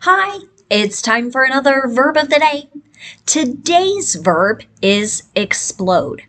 Hi, it's time for another verb of the day. Today's verb is explode.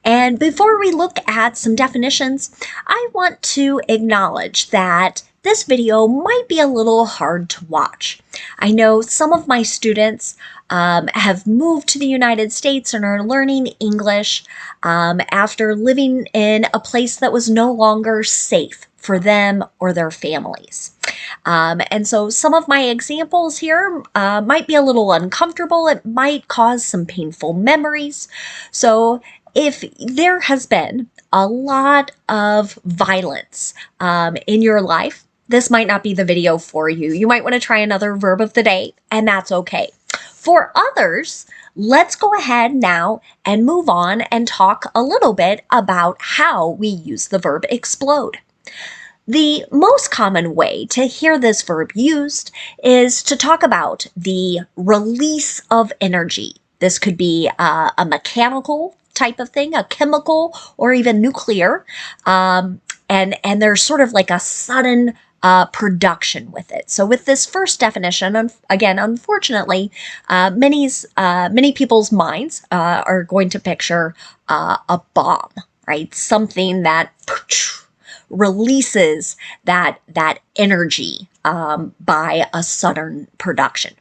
And before we look at some definitions, I want to acknowledge that this video might be a little hard to watch. I know some of my students have moved to the United States and are learning English after living in a place that was no longer safe for them or their families. And so some of my examples here might be a little uncomfortable. It might cause some painful memories. So if there has been a lot of violence in your life, this might not be the video for you. You might want to try another verb of the day, and that's okay. For others, let's go ahead now and move on and talk a little bit about how we use the verb explode. The most common way to hear this verb used is to talk about the release of energy. This could be a mechanical type of thing, a chemical, or even nuclear. And there's sort of like a sudden production with it. So with this first definition, again, unfortunately, many people's minds are going to picture a bomb, right? Something that releases that energy by a sudden production.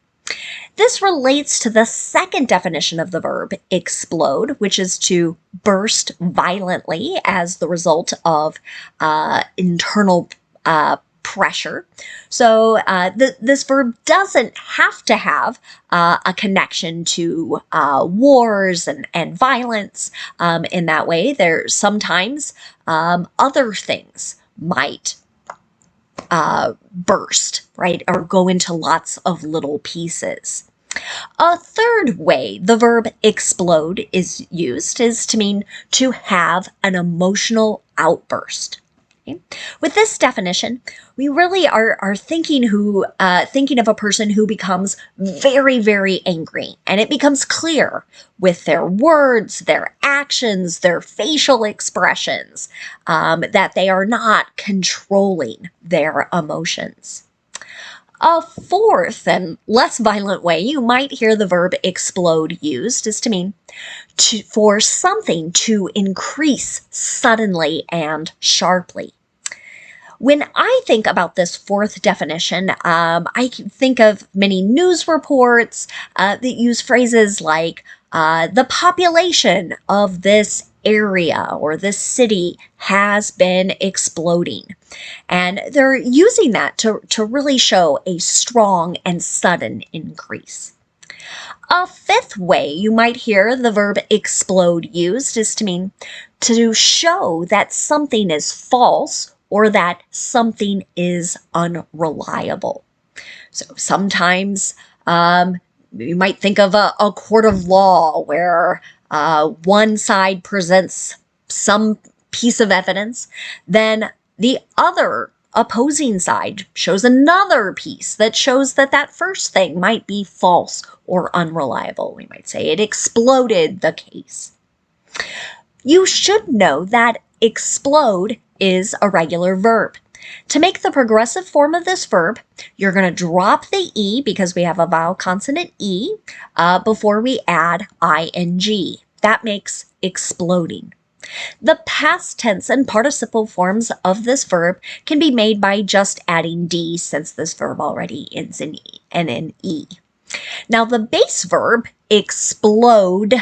This relates to the second definition of the verb explode, which is to burst violently as the result of internal pressure. So this verb doesn't have to have a connection to wars and violence in that way. There's sometimes other things might burst, right, or go into lots of little pieces. A third way the verb explode is used is to mean to have an emotional outburst. Okay? With this definition, we really are thinking of a person who becomes very, very angry, and it becomes clear with their words, their actions, their facial expressions, that they are not controlling their emotions. A fourth and less violent way you might hear the verb explode used is to mean for something to increase suddenly and sharply. When I think about this fourth definition, I can think of many news reports that use phrases like the population of this area or this city has been exploding. And they're using that to really show a strong and sudden increase. A fifth way you might hear the verb explode used is to mean to show that something is false or that something is unreliable. So sometimes you might think of a court of law where one side presents some piece of evidence, then the other opposing side shows another piece that shows that first thing might be false or unreliable. We might say it exploded the case. You should know that explode is a regular verb. To make the progressive form of this verb, you're going to drop the E because we have a vowel consonant E before we add ing. That makes exploding. The past tense and participle forms of this verb can be made by just adding D since this verb already ends in E and in E. Now the base verb explode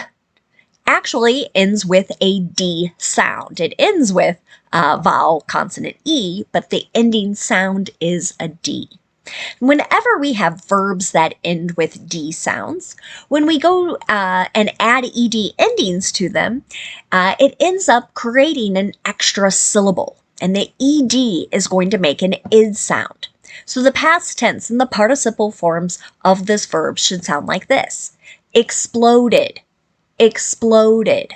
actually ends with a D sound. It ends with vowel consonant E, but the ending sound is a D. Whenever we have verbs that end with D sounds, when we go and add ED endings to them, it ends up creating an extra syllable, and the ED is going to make an id sound. So the past tense and the participle forms of this verb should sound like this: exploded, exploded.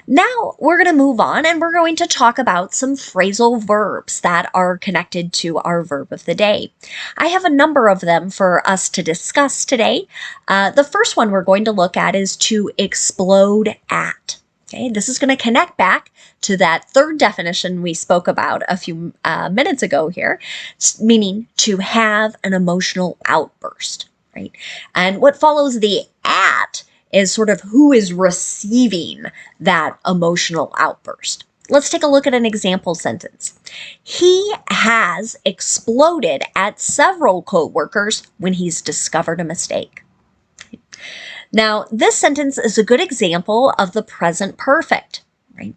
Now we're going to move on and we're going to talk about some phrasal verbs that are connected to our verb of the day. I have a number of them for us to discuss today. The first one we're going to look at is to explode at. Okay, this is going to connect back to that third definition we spoke about a few minutes ago here, meaning to have an emotional outburst, right? And what follows the at is sort of who is receiving that emotional outburst. Let's take a look at an example sentence. He has exploded at several coworkers when he's discovered a mistake. Now, this sentence is a good example of the present perfect, right?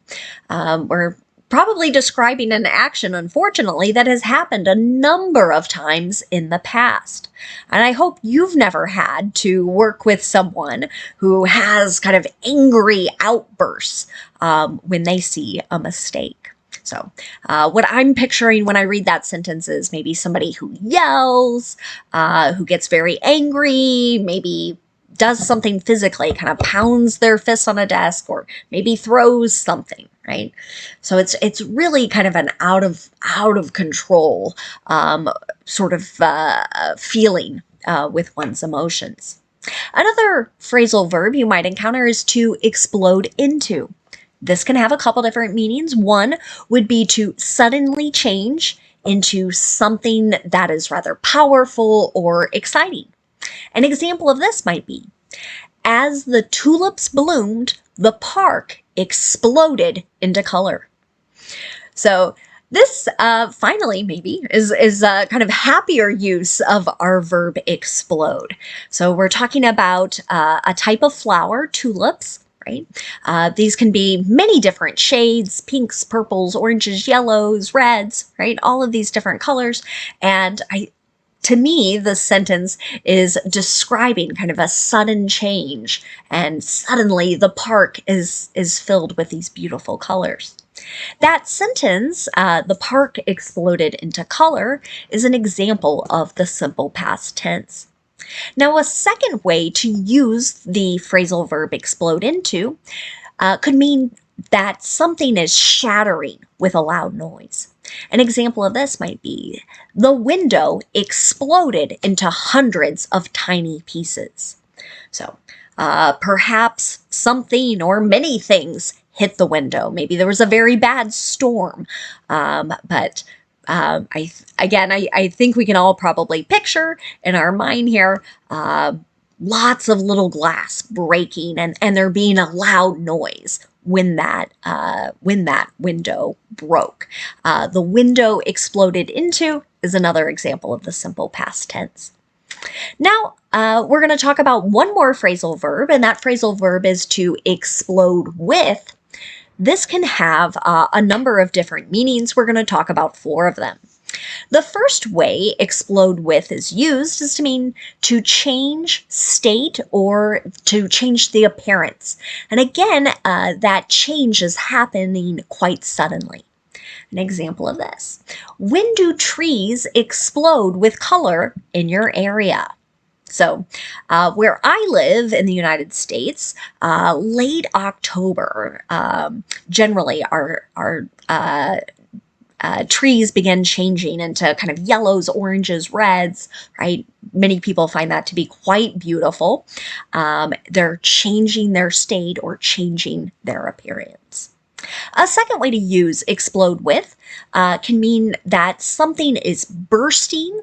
We're probably describing an action, unfortunately, that has happened a number of times in the past. And I hope you've never had to work with someone who has kind of angry outbursts when they see a mistake. So what I'm picturing when I read that sentence is maybe somebody who yells, who gets very angry, maybe does something physically, kind of pounds their fists on a desk, or maybe throws something, right? So it's really kind of an out of control sort of feeling with one's emotions. Another phrasal verb you might encounter is to explode into. This can have a couple different meanings. One would be to suddenly change into something that is rather powerful or exciting. An example of this might be, as the tulips bloomed, the park exploded into color. So this finally maybe is a kind of happier use of our verb explode. So we're talking about a type of flower, tulips, right? These can be many different shades, pinks, purples, oranges, yellows, reds, right? All of these different colors. And to me, the sentence is describing kind of a sudden change, and suddenly the park is filled with these beautiful colors. That sentence, the park exploded into color, is an example of the simple past tense. Now, a second way to use the phrasal verb explode into could mean that something is shattering with a loud noise. An example of this might be, the window exploded into hundreds of tiny pieces. So perhaps something or many things hit the window. Maybe there was a very bad storm, but I think we can all probably picture in our mind here lots of little glass breaking and there being a loud noise when that window broke. The window exploded into is another example of the simple past tense. Now, we're going to talk about one more phrasal verb, and that phrasal verb is to explode with. This can have a number of different meanings. We're going to talk about 4 of them. The first way explode with is used is to mean to change state or to change the appearance. And again, that change is happening quite suddenly. An example of this, when do trees explode with color in your area? So where I live in the United States, late October, generally our trees begin changing into kind of yellows, oranges, reds, right? Many people find that to be quite beautiful. They're changing their state or changing their appearance. A second way to use explode with can mean that something is bursting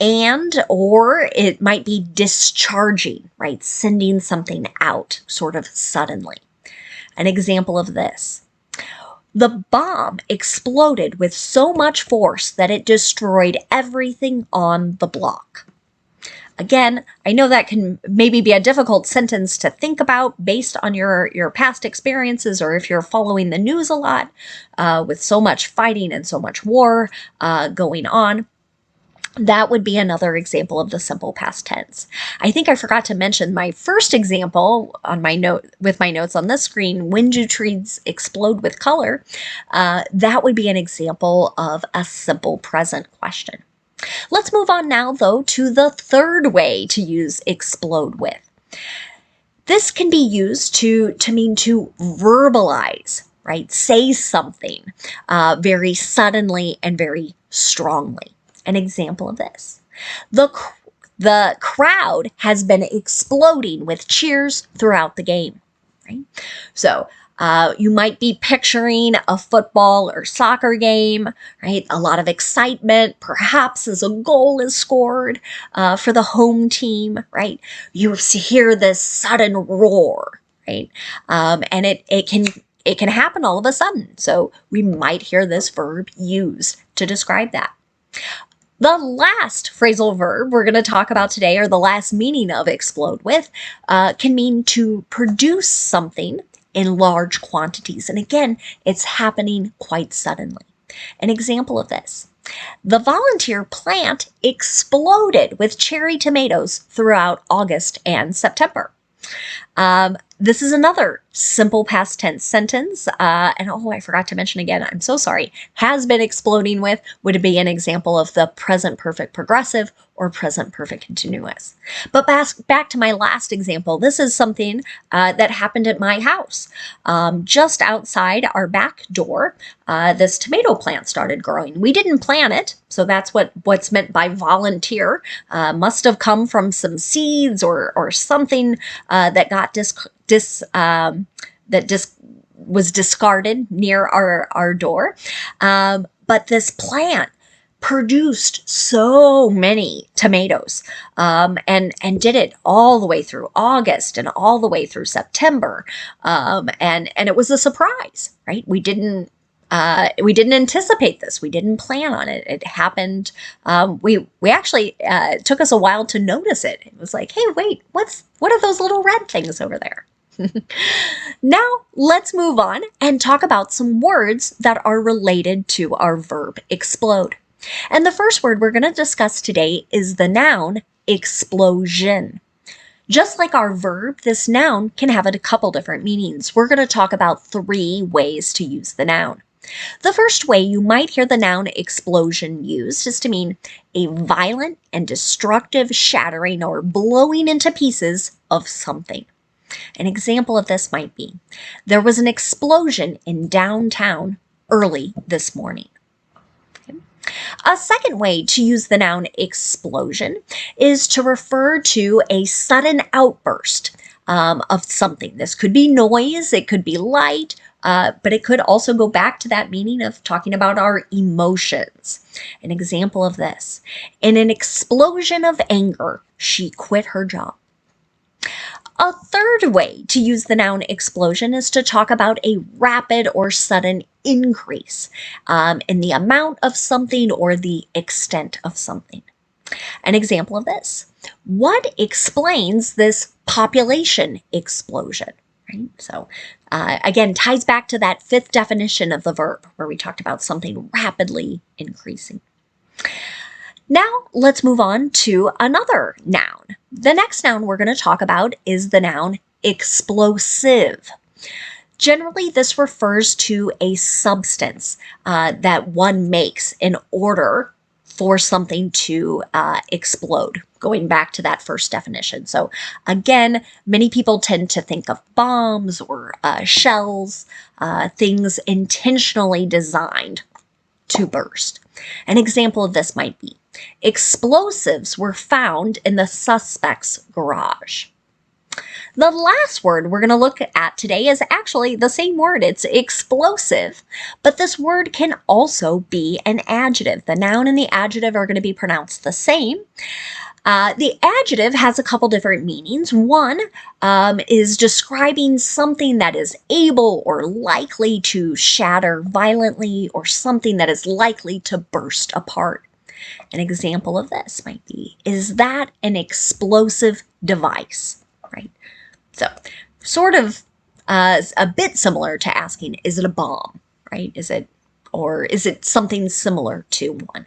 and or it might be discharging, right? Sending something out sort of suddenly. An example of this, the bomb exploded with so much force that it destroyed everything on the block. Again, I know that can maybe be a difficult sentence to think about based on your past experiences, or if you're following the news a lot with so much fighting and so much war going on. That would be another example of the simple past tense. I think I forgot to mention my first example on my note with my notes on this screen, when do trees explode with color? That would be an example of a simple present question. Let's move on now, though, to the third way to use explode with. This can be used to mean to verbalize, right? Say something very suddenly and very strongly. An example of this, the crowd has been exploding with cheers throughout the game, right? So You might be picturing a football or soccer game, right? A lot of excitement, perhaps as a goal is scored for the home team, right? You hear this sudden roar, right? And it can happen all of a sudden. So we might hear this verb used to describe that. The last phrasal verb we're going to talk about today, or the last meaning of explode with, can mean to produce something in large quantities. And again, it's happening quite suddenly. An example of this: the volunteer plant exploded with cherry tomatoes throughout August and September. This is another simple past tense sentence. And oh, I forgot to mention again, I'm so sorry. Has been exploding with would be an example of the present perfect progressive or present perfect continuous. But back to my last example, this is something that happened at my house. Just outside our back door, this tomato plant started growing. We didn't plant it, so that's what's meant by volunteer. Must have come from some seeds or something that got was discarded near our door. But this plant produced so many tomatoes and did it all the way through August and all the way through September. And it was a surprise, right? We didn't anticipate this. We didn't plan on it. It happened. We actually took us a while to notice it. It was like, hey, wait, what are those little red things over there? Now let's move on and talk about some words that are related to our verb explode. And the first word we're going to discuss today is the noun explosion. Just like our verb, this noun can have a couple different meanings. We're going to talk about 3 ways to use the noun. The first way you might hear the noun explosion used is to mean a violent and destructive shattering or blowing into pieces of something. An example of this might be, there was an explosion in downtown early this morning. Okay. A second way to use the noun explosion is to refer to a sudden outburst of something. This could be noise, it could be light, but it could also go back to that meaning of talking about our emotions. An example of this: in an explosion of anger, she quit her job. A third way to use the noun explosion is to talk about a rapid or sudden increase in the amount of something or the extent of something. An example of this: what explains this population explosion? Right? So again, ties back to that 5th definition of the verb where we talked about something rapidly increasing. Now let's move on to another noun. The next noun we're going to talk about is the noun explosive. Generally, this refers to a substance that one makes in order for something to explode, going back to that first definition. So again, many people tend to think of bombs or shells, things intentionally designed to burst. An example of this might be, explosives were found in the suspect's garage. The last word we're going to look at today is actually the same word. It's explosive, but this word can also be an adjective. The noun and the adjective are going to be pronounced the same. The adjective has a couple different meanings. One is describing something that is able or likely to shatter violently, or something that is likely to burst apart. An example of this might be, is that an explosive device? Right? So sort of a bit similar to asking, is it a bomb? Right? Is it something similar to one?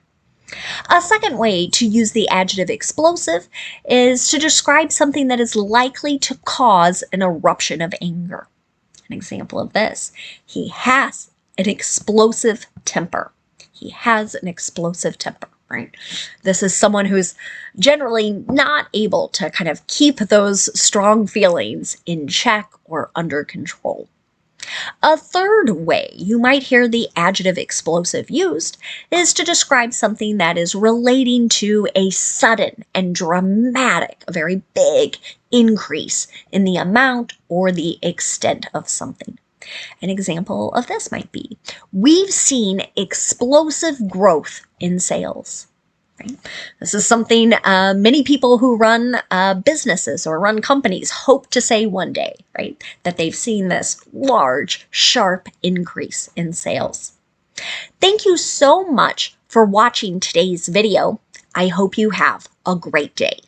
A second way to use the adjective explosive is to describe something that is likely to cause an eruption of anger. An example of this: he has an explosive temper. He has an explosive temper, right? This is someone who's generally not able to kind of keep those strong feelings in check or under control. A third way you might hear the adjective explosive used is to describe something that is relating to a sudden and dramatic, a very big increase in the amount or the extent of something. An example of this might be, we've seen explosive growth in sales. Right? This is something many people who run businesses or run companies hope to say one day, right? That they've seen this large, sharp increase in sales. Thank you so much for watching today's video. I hope you have a great day.